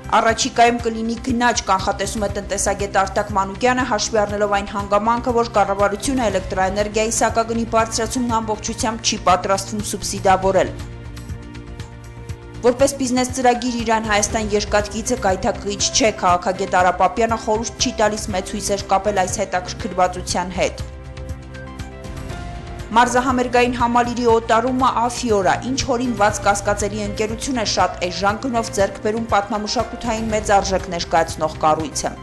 Առաջիկայում կլինի գնաճ, կանխատեսում է տնտեսագետ Արտակ Մանուկյանը, հաշվի առնելով այն հանգամանքը, որ կառավարությունը էլեկտրաէներգիայի սակագնի բարձրացումն ամբողջությամբ չի պատրաստվում սուբսիդավորել։ Որպես բիզնես ծրագիր Իրան-Հայաստան երկաթգիծը կայթակղիչ չէ, քաղաքագետ Արա Պապյանը խորհուրդ չի տալիս մեծ հույսեր կապել այս հետաքրքրվածության հետ։ Մարզահամերգային համալիրի օտարումը Աֆիորա, ինչ հորինված կասկածելի ընկերություն է, շատ էժան գնով ձեռք բերում պատմամշակութային մեծ արժեք ներկայացնող կառույցը։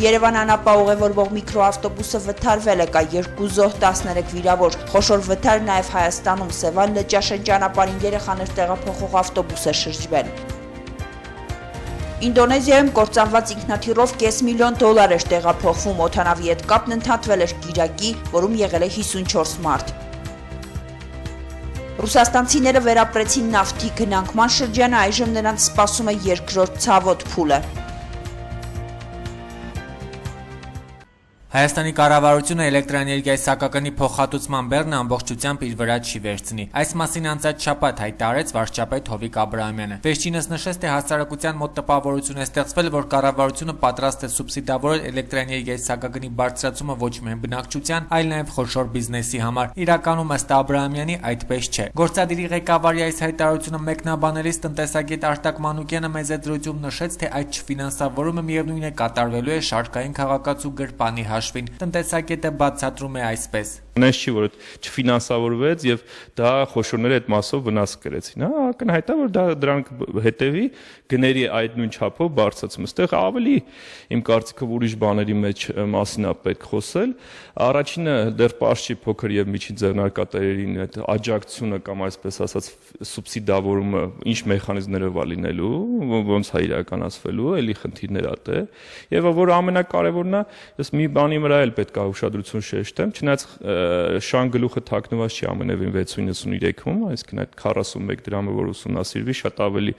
Երևան անապա ուղևորվող միկրոավտոբուսը վթարվել է, կա 2 զոհ, 13 վիրավոր, խոշոր վթար նաև Հայաստանում, Սևան Լճաշեն ճանապարհին երեխաներ տեղափոխող ավտոբուս է շրջվել։ Ինդոնեզիայում կործանված ինքնաթիռով $500,000 էր տեղափոխվում, օդանավի հետ կապն ընդհատվել էր Կիրակի, որում եղել է 54 մարդ։ Ռուսաստանցիները վերապրեցին նավթի գնանկման շրջանը, այժմ նրանց սպասում է երկրորդ ցավոտ փուլը։ Հայաստանի կառավարությունը էլեկտրաէներգիայի սակագնի փոխհատուցման բեռնը ամբողջությամբ իր վրա չի վերցնի։ Այս մասին անցած շաբաթ հայտարարեց վարչապետ Հովիկ Աբրահամյանը։ Վերջինս նշեց, թե հասարակության մոտ տպավորություն է ստեղծվել, որ կառավարությունը պատրաստ է սուբսիդավորել էլեկտրաէներգիայի սակագնի բարձրացումը ոչ միայն բնակչության, այլ նաև խոշոր բիզնեսի համար։ Իրականում ըստ Աբրահամյանի այդպես չէ։ Գործադիրի ղեկավարի այս հայտարարությունը մեկնաբանելիս տնտեսագետ Արտակ Մանուկյանը մեծ զրույցում նշեց, թե այդ չֆինանսավորումը միևնույն է կատարվելու է շարքային քաղաքացու գրպանի հաշվին։ Տնտեսագետը բացատրում է այսպես. Այնպես չի, որ չֆինանսավորվեց եւ դա խոշորները այդ մասով վնաս կրեցին, հա, ակնհայտ է, որ դրանք հետեւի գների այդ նույն չափով բարձրացում։ Այստեղ ավելի իմ կարծիքով ուրիշ բաների մեջ մասին է պետք խոսել։ Առաջինը դեռ պարզ չի փոքր եւ միջին ձեռնարկատերերին այդ աջակցությունը կամ այսպես ասած սուբսիդավորումը ինչ մեխանիզմներով է լինելու, ոնց է իրականացվելու, էլի խնդիրներ ա դե։ Եվ որ ամենակարևորն է, ես մի բանի վրա էլ պետք է ուշադրություն շեշտեմ, չնայած շան գլուխը թաքնված չի ամենևին 693-ում, այսինքն այդ 41 դրամը, որ ուսումնասիրվի, շատ ավելի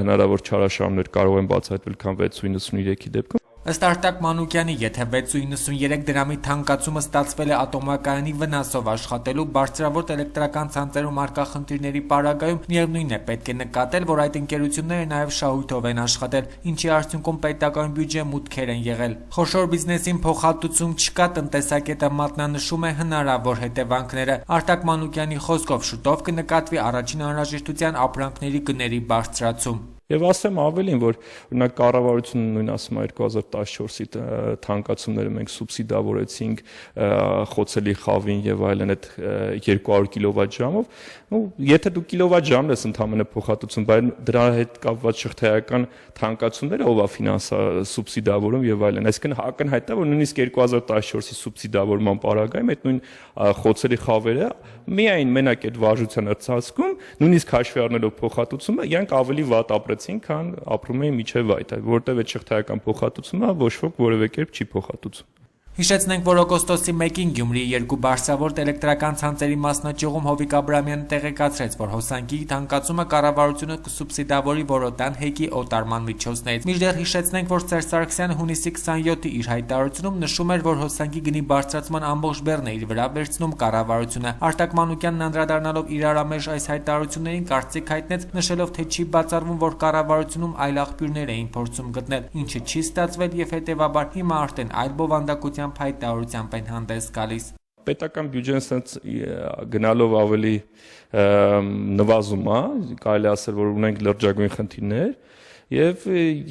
հնարավոր չարաշահումներ կարող են բացահայտվել, քան 693-ի դեպքում։ Ըստ Արտակ Մանուկյանի, եթե 693 դրամի թանկացումը ստացվել է ատոմակայանի վնասով աշխատելու բարձրավոր էլեկտրական ցանցերում առկա խնդիրների պարագայում, միևնույն է պետք է նկատել, որ այդ ընկերությունները նաև շահույթով են աշխատել, ինչի արդյունքում պետական բյուջե մուտքեր են եղել։ Խոշոր բիզնեսին փոխհատուցում չկա, տնտեսագետը մատնանշում է հնարավոր հետևանքները։ Արտակ Մանուկյանի խոսքով շուտով կնկատվի առաջին անհրաժեշտության ապրանքների գների բարձրացում։ Եվ ասեմ ավելին, որ օրինակ կառավարությունը նույն ասում է 2014-ի թանկացումները մենք սուբսիդավորեցինք խոցելի խավին եւ այլն այդ 200 կիլովատ-ժամով, եթե դու կիլովատ-ժամն ես ընդհանրապես փոխհատուցում, բայց դրա հետ կապված շղթայական թանկացումները ով է ֆինանսա սուբսիդավորում եւ այլն, այսինքն ակնհայտ է, որ նույնիսկ 2014-ի սուբսիդավորման պարագայում այդ նույն խոցելի խավերը միայն մենակ այդ վարժության ընթացքում, նույնիսկ հաշվի առնելով փոխհատուցումը, իրանք ավելի վատ ապրեցին, քան ապրում էին միջև այդ, որտեղ այդ շղթայական փոխհատուցումը ոչ ոք որևէ կերպ չի փոխհատուցում։ Հիշեցնենք, որ օգոստոսի 1-ին Գյումրիի 2 բարձրավոր էլեկտրական ցանցերի մասնաճյուղում Հովիկ Աբրահամյանը տեղեկացրեց, որ հոսանքի թանկացումը կառավարությունը կսուբսիդավորի Որոտան հեկի օտարման միջոցներից։ Մինչդեռ հիշեցնենք, որ Սերժ Սարգսյանը հունիսի 27-ի իր հայտարարությունում նշում էր, որ հոսանքի գնի բարձրացման ամբողջ բեռնը իր վրա վերցնում կառավարությունը։ Արտակ Մանուկյանն անդրադառնալով իրարամերժ այս հայտարարություններին կարծիք հայտնեց, նշելով, թե չի բացառվում, որ կառավարությունում այլ աղբյուրներ էին փորձում գտնել, ինչը չի ստացվել եւ հետեւաբար հիմա արդեն այլ բովանդակության հայտարարությամբ են հանդես գալիս։ Պետական բյուջեն sense գնալով ավելի նվազում է, կարելի ասել, որ ունենք լրջագույն խնդիրներ եւ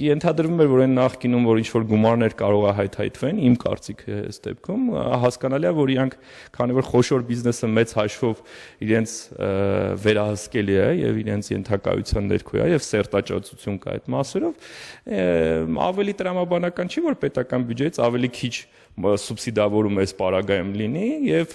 ենթադրվում էր, որ այն նախկինում, որ ինչ-որ գումարներ կարող է հայթայթվեն, իմ կարծիքը այս դեպքում հասկանալի է, որ իրանք, քանի որ խոշոր բիզնեսը մեծ հաշվով իրենց վերահսկելի է եւ իրենց ենթակայության ներքո է եւ սերտաճացություն կա այդ մասերով, ավելի տրամաբանական չի, որ պետական բյուջեից ավելի քիչ սուբսիդավորում այս պարագայում լինի եւ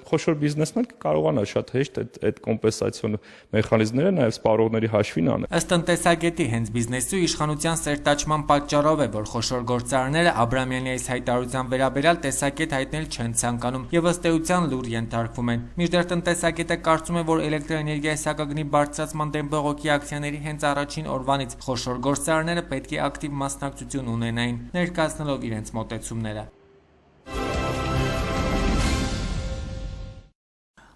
խոշոր բիզնեսն կարողանա շատ հեշտ այդ կոմպենսացիոն մեխանիզմները նաեւ սպառողների հաշվին անել։ Ըստ տնտեսագետի հենց բիզնեսի ու իշխանության սերտաճման պատճառով է, որ խոշոր գործարանները Աբրահամյանի այս հայտարարության վերաբերյալ տեսակետ հայտնել չեն ցանկանում եւ ըստ էության լուր ենթարկվում են։ Մինչդեռ տնտեսագետը կարծում է, որ էլեկտրաէներգիայի սակագնի բարձրացման դեմ բողոքի ակցիաների հենց առաջին օրվանից խոշոր գործարանները պետք է ակտիվ մասնակցություն ունենային, ներկայացնելով իրենց մոտեցումները։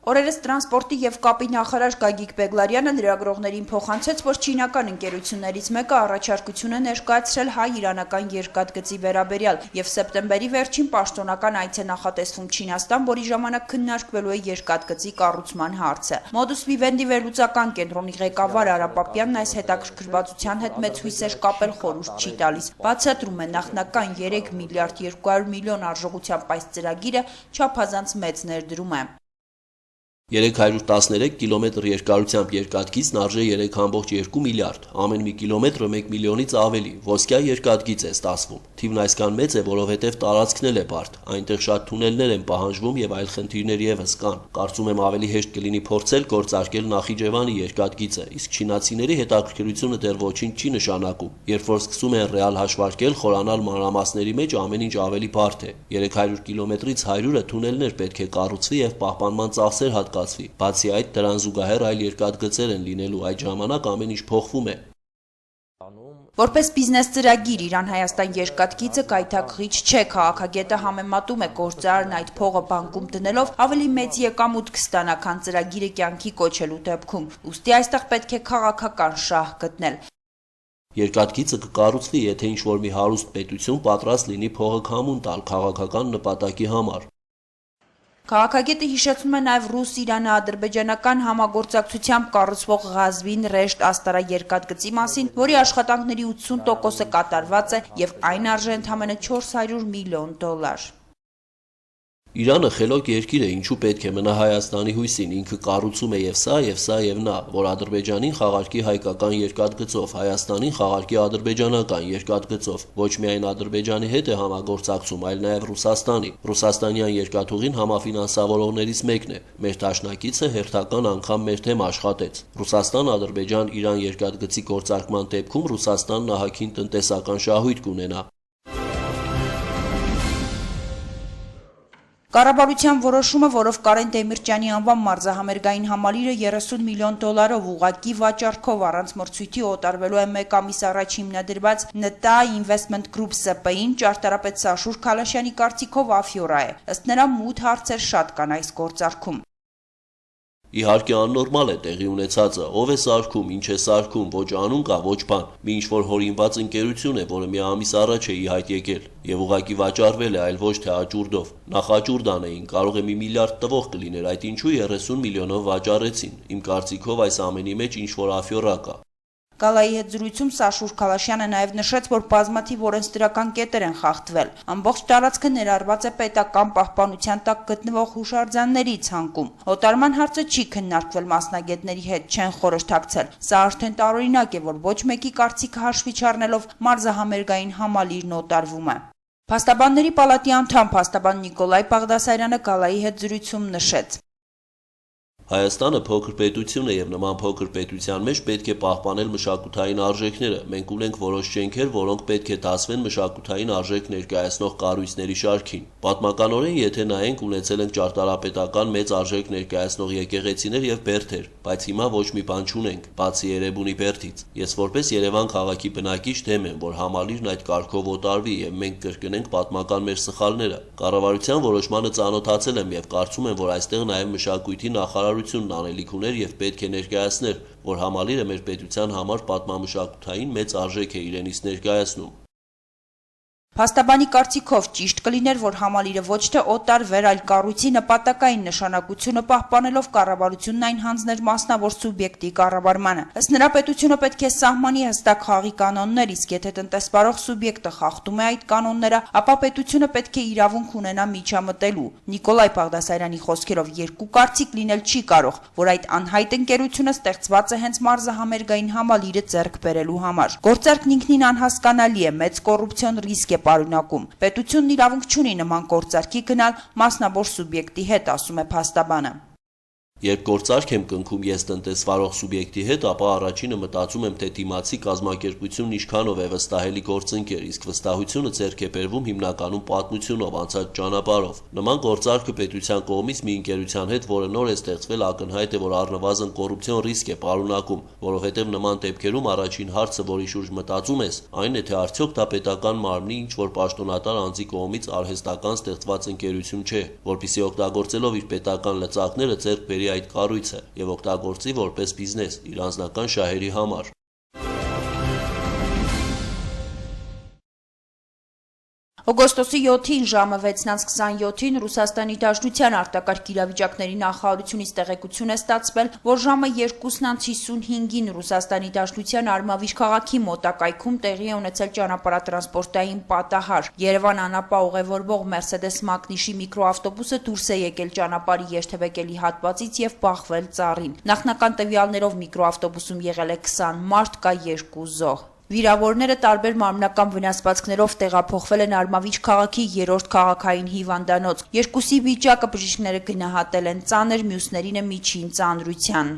Օրերս տրանսպորտի եւ կապի նախարար Գագիկ Բեգլարյանը լրագրողներին փոխանցեց, որ չինական ընկերություններից մեկը առաջարկություն է ներկայացրել հայ-իրանական երկաթգծի վերաբերյալ եւ սեպտեմբերի վերջին պաշտոնական այց է նախատեսվում Չինաստան, որի ժամանակ քննարկվելու է երկաթգծի կառուցման հարցը։ Modus Vivendi վերլուծական կենտրոնի ղեկավար Արա Պապյանն այս հետաքրքրվածության հետ մեծ հույսեր կապել խորհուրդ չի տալիս։ Բացատրում է նախնական 3 միլիարդ 200 միլիոն արժողությամբ այս ծրագիրը չափազանց մեծ ներդրում է։ 313 կիլոմետր երկարությամբ երկաթգիծն արժե 3.2 միլիարդ, ամեն մի կիլոմետրը 1 միլիոնից ավելի, ոսկյա երկաթգիծ է ստացվում։ Թիվն այսքան մեծ է, որովհետև տարածքն էլ է բարդ, այնտեղ շատ թունելներ են պահանջվում եւ այլ խնդիրներ եւս կան։ Կարծում եմ ավելի հեշտ կլինի փորձել գործարկել Նախիջևանի երկաթգիծը, իսկ չինացիների հետաքրքրությունը դեռ ոչինչ չի նշանակում։ Երբ որ սկսում են ռեալ հաշվարկել, խորանալ մանրամասների մեջ ամեն ինչ ավելի բարդ է։ 300 կիլոմետրից 100-ը թունելներ պետք է կառուցվի եւ պահպանման ծախսեր հատկացվի։ Բացի այդ, դրան զուգահեռ այլ երկաթգծեր են լինելու, այդ ժամանակ ամեն ինչ փոխվում է։ Որպես բիզնես ծրագիր Իրան-Հայաստան երկաթգիծը կայթակղիչ չէ, քաղաքագետը համեմատում է գործարարն այդ փողը բանկում դնելով ավելի մեծ եկամուտ կստանա, քան ծրագիրը կյանքի կոչելու դեպքում։ Ուստի այստեղ պետք է քաղաքական շահ գտնել։ Երկաթգիծը կկառուցվի, եթե ինչ-որ մի հարուստ պետություն պատրաստ լինի փողը քամուն տալ քաղաքական նպատակի համար։ Քաղաքագետը հիշեցնում է նաև ռուս-իրано-ադրբեջանական համագործակցությամբ կառուցվող Ղազվին Ռեշտ Աստարա երկաթգծի մասին, որի աշխատանքների 80%-ը կատարված է եւ այն արժե ընդամենը 400 միլիոն դոլար։ Իրանը խելոք երկիր է, ինչու պետք է մնա Հայաստանի հույսին, ինքը կառուցում է եւ սա եւ նա, որ Ադրբեջանին խաղարկի հայկական երկաթգծով, Հայաստանին խաղարկի ադրբեջանական երկաթգծով, ոչ միայն Ադրբեջանի հետ է համագործակցում, այլ նաեւ Ռուսաստանի։ Ռուսաստանյան երկաթուղին համաֆինանսավորողներից մեկն է։ Մեր դաշնակիցը հերթական անգամ մեր թեմ աշխատեց։ Ռուսաստան-Ադրբեջան-Իրան երկաթգծի գործարկման դեպքում Ռուսաստանն ահագին տնտեսական շահույթ կունենա։ Կառավարության որոշումը, որով Կարեն Դեմիրճյանի անվան մարզահամերգային համալիրը 30 միլիոն դոլարով ուղղակի վաճառքով առանց մրցույթի օտարվելու է մեկ ամիս առաջ հիմնադրված ՆՏԱ Investment Group ՍՊ-ին, ճարտարապետ Սաշուր Քալաշյանի կարծիքով աֆյորա է։ Ըստ նրա մութ հարցեր շատ կան այս գործարքում։ Իհարկե աննորմալ է տեղի ունեցածը, ով է սարքում, ինչ է սարքում, ոչ անուն կա, ոչ բան։ Մի ինչ-որ հորինված ընկերություն է, որը մի ամիս առաջ է ի հայտ եկել եւ ուղղակի վաճառվել է, այլ ոչ թե աճուրդով։ Նախ աճուրդ անեին, կարող է 1 միլիարդ տվող կլիներ, այդ ինչու 30 միլիոնով վաճառեցին։ Իմ կարծիքով այս ամենի մեջ ինչ-որ աֆյորա կա։ Գալայի հետ զրույցում Սաշուր Քալաշյանը նաև նշեց, որ բազմաթիվ օրենսդրական կետեր են խախտվել։ Ամբողջ տարածքը ներառված է պետական պահպանության տակ գտնվող հուշարձանների ցանկում։ Օտարման հարցը չի քննարկվել մասնագետների հետ, չեն խորհրդակցել։ Սա արդեն տարօրինակ է, որ ոչ մեկի կարծիքը հաշվի չառնելով մարզահամերգային համալիրն օտարվում է։ Փաստաբանների պալատի անդամ փաստաբան Նիկոլայ Պաղդասարյանը Գալայի հետ զրույցում նշեց. Հայաստանը փոքր պետություն է եւ նման փոքր պետության մեջ պետք է պահպանել մշակութային արժեքները։ Մենք ունենք որոշ շենքեր, որոնք պետք է դասվեն մշակութային արժեք ներկայացնող կառույցների շարքին։ Պատմականորեն, եթե նայենք, ունեցել ենք ճարտարապետական մեծ արժեք ներկայացնող եկեղեցիներ եւ բերդեր, բայց հիմա ոչ մի բան չունենք, բացի Երևանի բերդից։ Ես որպես Երևան քաղաքի բնակիչ դեմ եմ, որ համալիրն այդ կարգով օտարվի եւ մենք կրկնենք պատմական մեր սխալները։ Կառավարության որոշմանը ծանոթացել եմ եւ կարծում եմ, որ այստեղ նաեւ մշակույթի նախարարությունն անելիք ուներ եւ պետք է ներկայացներ, որ համալիրը մեր պետության համար պատմամշակութային մեծ արժեք է իրենից ներկայացնում։ Փաստաբանի կարծիքով ճիշտ կլիներ, որ համալիրը ոչ թե օտարվեր, այլ կառույցի նպատակային նշանակությունը պահպանելով կառավարությունն այն հանձներ մասնավոր սուբյեկտի կառավարմանը։ Ըստ նրա պետությունը պետք է սահմանի հստակ խաղի կանոններ, իսկ եթե տնտեսվարող սուբյեկտը խախտում է այդ կանոնները, ապա պետությունը պետք է իրավունք ունենա միջամտելու։ Նիկոլայ Պաղդասարյանի խոսքերով երկու կարծիք լինել չի կարող, որ այդ անհայտ ընկերությունը ստեղծված է հենց մարզահամերգային համալիրը ձեռք բերելու համար։ Գործարքն ինքնին անհասկանալի է, մեծ կոռուպցիոն ռիսկ է պարունակում։ Պետությունն իրավունք չունի նման գործարքի գնալ մասնավոր սուբյեկտի հետ, ասում է փաստաբանը։ Երբ գործարք եմ կնքում ես տնտեսվարող սուբյեկտի հետ, ապա առաջինը մտածում եմ, թե դիմացի կազմակերպությունն ինչքանով է վստահելի գործընկեր, իսկ վստահությունը ձեռք է բերվում հիմնականում պատմությունով, անցած ճանապարհով։ Նման գործարքը պետության կողմից մի ընկերության հետ, որը նոր է ստեղծվել, ակնհայտ է, որ առնվազն կոռուպցիոն ռիսկ է պարունակում, որովհետև նման դեպքերում առաջին հարցը, որի շուրջ մտածում ես, այն է, թե արդյոք դա պետական մարմնի ինչ-որ պաշտոնատար անձի կողմից արհեստական ստեղծված ընկերություն չէ, որպեսզի օգտագործելով իր պետական լծակները ձեռք բերի այդ կառույցը եւ օգտագործի որպես բիզնես իր անձնական շահերի համար։ Օգոստոսի 7-ին ժամը 6:27-ին Ռուսաստանի Դաշնության արտակարգ իրավիճակների նախարարությունից տեղեկություն է ստացվել, որ ժամը 2:55-ին Ռուսաստանի Դաշնության Արմավիր քաղաքի մոտակայքում տեղի է ունեցել ճանապարհատրանսպորտային պատահար։ Երևան-Անապա ուղևորվող Mercedes Magnus-ի միկրոավտոբուսը դուրս է եկել ճանապարհի երթևեկելի հատվածից եւ բախվել ծառին։ Նախնական տվյալներով միկրոավտոբուսում եղել է 20 մարդ, կա 2 զոհ։ Վիրավորները տարբեր մարմնական վնասվածքներով տեղափոխվել են Արմավիր քաղաքի 3-րդ քաղաքային հիվանդանոց։ Երկուսի վիճակը բժիշկները գնահատել են ծանր, մյուսներինը միջին ծանրության։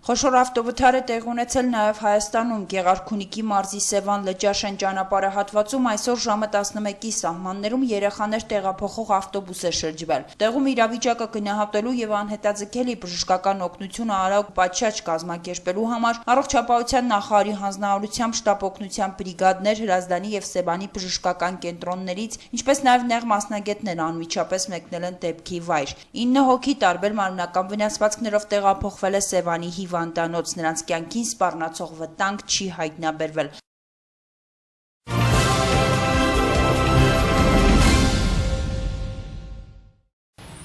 Խոշոր ավտովթար է տեղ ունեցել նաև Հայաստանում Գեղարքունիքի մարզի Սևան Լճաշեն ճանապարհահատվածում այսօր ժամը 11-ի սահմաններում երեխաներ տեղափոխող ավտոբուս է շրջվել։ Տեղում իրավիճակը գնահատելու եւ անհետաձգելի բժշկական օգնություն արագ պատշաճ կազմակերպելու համար առողջապահության նախարարի հանձնարարությամբ շտապ օգնության բրիգադներ Հրազդանի եւ Սևանի բժշկական կենտրոններից, ինչպես նաև նեղ մասնագետներ անմիջապես մեկնել են դեպքի վայր։ 9 հոգի տարբեր մարմնական վնասվածքներով տեղափոխվել է Սևանի հիվանդանոց, նրանց կյանքին սպառնացող վտանգ չի հայտնաբերվել։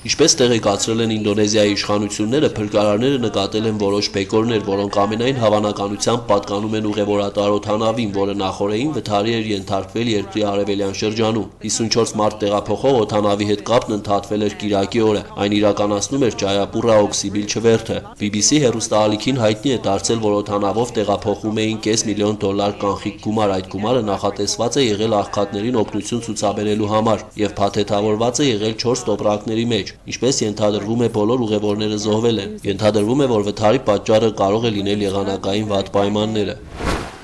Ինչպես տեղեկացրել են Ինդոնեզիայի իշխանությունները, փրկարարները նկատել են որոշ բեկորներ, որոնք ամենայն հավանականությամբ պատկանում են ուղևորատար օդանավին, որը նախօրեին վթարի էր ենթարկվել երկրի արևելյան շրջանում։ 54 մարդ տեղափոխող օդանավի հետ կապն ընդհատվել էր կիրակի օրը։ Այն իրականացնում էր Ջայապուրա օքսիբիլ չվերթը։ BBC հեռուստաալիքին հայտնի է դարձել, որ օդանավով տեղափոխում էին $500,000 կանխիկ գումար։ Այդ գումարը նախատեսված է եղել աղքատներին օգնություն ցուցաբերելու համար եւ փաթեթավորված է եղել 4 տոպրակների մեջ։ Ինչպես ենթադրվում է, բոլոր ուղևորները զոհվել են։ Ենթադրվում է, որ վթարի պատճառը կարող է լինել եղանակային վատ պայմանները։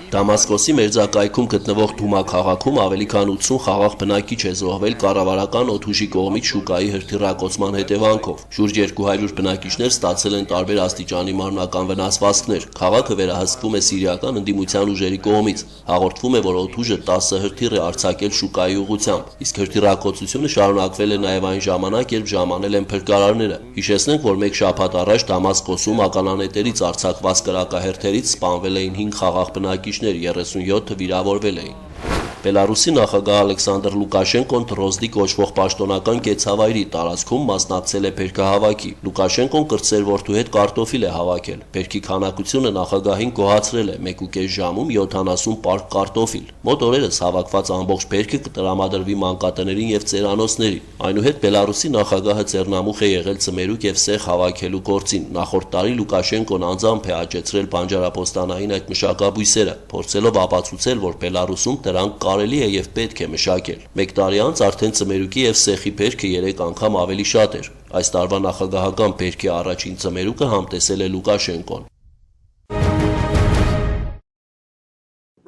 Դամասկոսի մերձակայքում գտնվող Դումա քաղաքում ավելի քան 80 խաղաղ բնակիչ է զոհվել կառավարական օդուժի կողմից շուկայի հրթիռակոծման հետևանքով։ Շուրջ 200 բնակիչներ ստացել են տարբեր աստիճանի մարմնական վնասվածքներ։ Քաղաքը վերահսկվում է սիրիական ընդդիմության ուժերի կողմից։ Հաղորդվում է, որ օդուժը 10 հրթիռ է արձակել շուկայի ուղղությամբ, իսկ հրթիռակոծությունը շարունակվել է նաև այն ժամանակ, երբ ժամանել են փրկարարները։ Հիշեցնենք, որ մեկ շաբաթ առաջ Դամասկոսում ականանետերից արձակված կրակահերթերից սպանվել էին 5 խաղաղ բնակիչ 37-ը վիրավորվել էին։ Բելարուսի նախագահ Ալեքսանդր Լուկաշենկոն Դրոզդի կոչվող պաշտոնական կեցավայրի տարածքում մասնակցել է բերքահավաքի։ Լուկաշենկոն կրտսեր որդու հետ կարտոֆիլ է հավաքել։ Բերքի քանակությունը նախագահին գոհացրել է 1.5 ժամում 70 պարկ կարտոֆիլ։ Մոտ օրերս հավաքված ամբողջ բերքը կտրամադրվի մանկատներին եւ ծերանոցներին։ Այնուհետ Բելարուսի նախագահը ձեռնամուխ է եղել ծմերուկ եւ սեղ հավաքելու գործին։ Նախորդ տարի Լուկաշենկոն անձամբ է աճեցրել բանջարապոստանային այդ մշակաբույսերը, փորձելով ապացուցել, որ Բելարուսում դրանք կարելի է եւ պետք է մշակել։ Մեկ տարի անց արդեն ծմերուկի եւ սեխի բերքը 3 անգամ ավելի շատ էր։ Այս տարվա նախագահական բերքի առաջին ծմերուկը համտեսել է Լուկաշենկոն։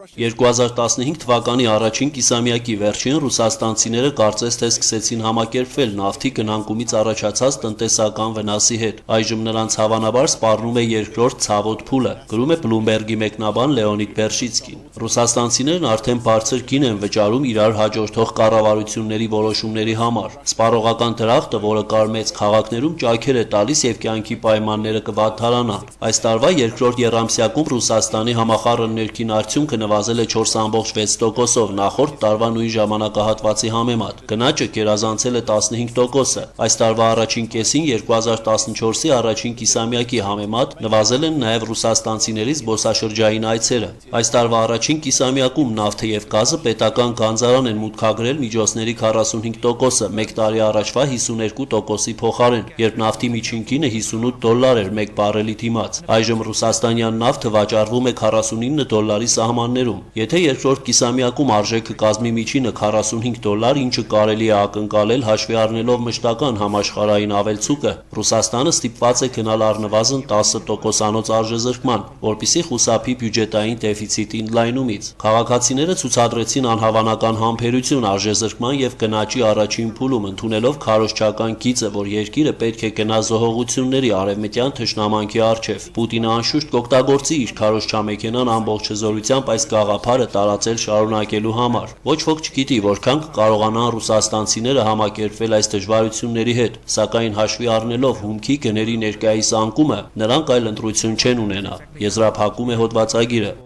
2015 թվականի առաջին կիսամյակի վերջին ռուսաստանցիները կարծես թե սկսեցին համակերպվել նավթի գնանկումից առաջացած տնտեսական վնասի հետ։ Այժմ նրանց հավանաբար սպառնում է երկրորդ ցավոտ փուլը, գրում է Bloomberg-ի մեկնաբան Լեոնիդ Բերշիցկին։ Ռուսաստանցիներն արդեն բարձր գին են վճարում իրար հաջորդող կառավարությունների որոշումների համար։ Սպառողական դրախտը, որը կար մեծ քաղաքներում, ճաքեր է տալիս եւ կյանքի պայմանները կվատթարանան։ Այս տարվա երկրորդ եռամսյակում Ռուսաստանի համախառն ներքին արդյունքը նվազել է 4.6%-ով նախորդ տարվա նույն ժամանակահատվածի համեմատ։ Գնաճը գերազանցել է 15%-ը։ Այս տարվա առաջին կեսին 2014-ի առաջին կիսամյակի համեմատ նվազել են նաև ռուսաստանցիների զբոսաշրջային այցերը։ Այս տարվա առաջին կիսամյակում նավթը եւ գազը պետական գանձարան են մուտքագրել միջոցների 45%-ը, մեկ տարի առաջվա 52%-ի փոխարեն, երբ նավթի միջին գինը $58 էր 1 բարելի դիմաց։ Այժմ ռուսաստանյան նավթը վաճառվում է $49 սահմաններում։ պայմաններում։ Եթե երկրորդ կիսամյակում արժեքը կազմի միջինը $45, ինչը կարելի է ակնկալել հաշվի առնելով մշտական համաշխարհային ավելցուկը, Ռուսաստանը ստիպված է գնալ առնվազն 10%-անոց արժեզրկման, որպեսզի խուսափի բյուջետային դեֆիցիտի ընդլայնումից։ Քաղաքացիները ցուցադրեցին անհավանական համբերություն արժեզրկման եւ գնաճի առաջին փուլում, ընդունելով քարոզչական գիծը, որ երկիրը պետք է գնա զոհողությունների արևմտյան թշնամանքի առջև։ Պուտինը անշուշտ կօգտագործի իր քարոզչամեքենան ամբողջ հզորությամբ այս գաղափարը տարածել շարունակելու համար։ Ոչ ոք չգիտի, որքան կկարողանան ռուսաստանցիները համակերպվել այս դժվարությունների հետ, սակայն հաշվի առնելով հումքի գների ներկայիս անկումը, նրանք այլ ընտրություն չեն ունենա։ Եզրափակում է հոդվածագիրը։